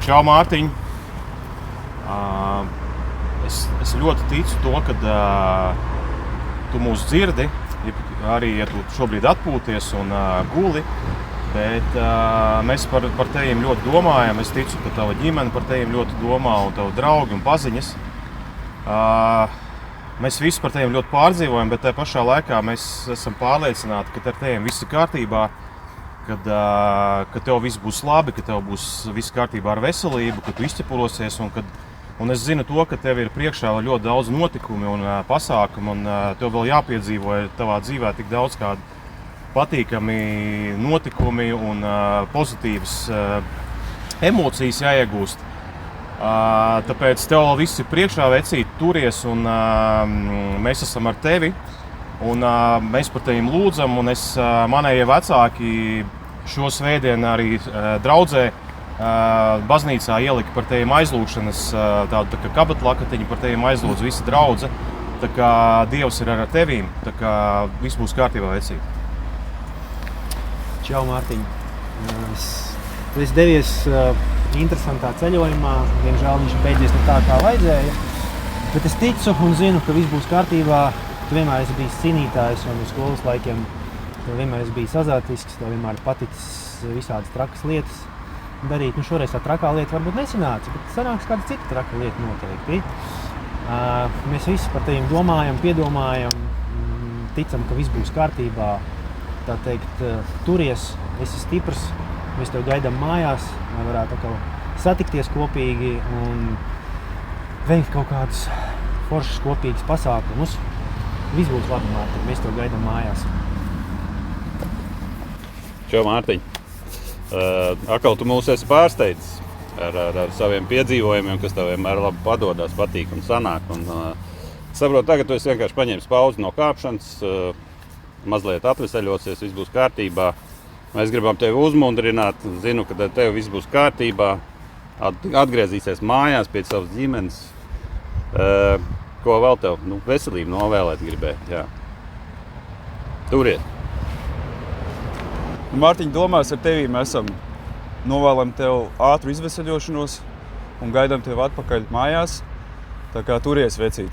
Čau, Mārtiņ! Es ļoti ticu to, ka tu mūs dzirdi, arī ja tu šobrīd atpūties un guli, bet mēs par tevim ļoti domājam. Es ticu, ka tava ģimene par tevim ļoti domā un tavi draugi un paziņas. Mēs visi par tevim ļoti pārdzīvojam, bet tajā pašā laikā mēs esam pārliecināti, ka ar tevim viss ir kārtībā, ka tev viss būs labi, ka tev būs viss kārtībā ar veselību, ka tu izķepurosies. Un es zinu to, ka tev ir priekšā ļoti daudz notikumi un pasākumi, un tev vēl jāpiedzīvo tavā dzīvē tik daudz kādi patīkami notikumi un pozitīvas emocijas jāiegūst. Tāpēc tev vēl viss ir priekšā, vecīt, turies, un mēs esam ar tevi. Un mēs par tevim lūdzam, un manējie vecāki šo svētdienu arī draudzē baznīcā ielika par tevim aizlūgšanas tādu tā kā kabatlakatiņu, par tevim aizlūdz visa draudze. Tā kā Dievs ir ar tevīm, tā kā viss būs kārtībā, vecīt. Čau, Mārtiņ! Tu esi devies interesantā ceļojumā, diemžēl viņš ir beidzies ne tā, kā vajadzēja. Bet es ticu un zinu, ka viss būs kārtībā. Tu vienmēr esi bijis cīnītājs, un uz skolas laikiem tu vienmēr esi bijis azartisks, tev vienmēr paticis visādas trakas lietas darīt. Šoreiz tā trakā lieta varbūt nesanāca, bet sanāks kāda cita traka lieta noteikti. Mēs visi par tevim domājam, piedomājam, ticam, ka viss būs kārtībā. Tā teikt, turies, esi stiprs, mēs tev gaidām mājās, lai varētu atkal satikties kopīgi un veikt kaut kādus foršus kopīgus pasākumus. Viss būs labi, Mārtiņ, mēs tev gaidām mājās. Čau, Mārtiņ! Atkal tu mūs esi pārsteidzis ar saviem piedzīvojumiem, kas tev vienmēr labi padodas, patīk un sanāk. Saprotu, tagad tu esi vienkārši paņēmis pauzi no kāpšanas, mazliet atveseļosies, viss būs kārtībā. Mēs gribam tevi uzmundrināt, zinu, ka tev viss būs kārtībā, atgriezīsies mājās pie savas ģimenes. Ko vēl tev? Veselību novēlēt gribēju, jā. Turiet! Mārtiņ, domās ar tevi mēs novēlam tev ātru izveseļošanos un gaidām tevi atpakaļ mājās. Tā kā turies, vecīt!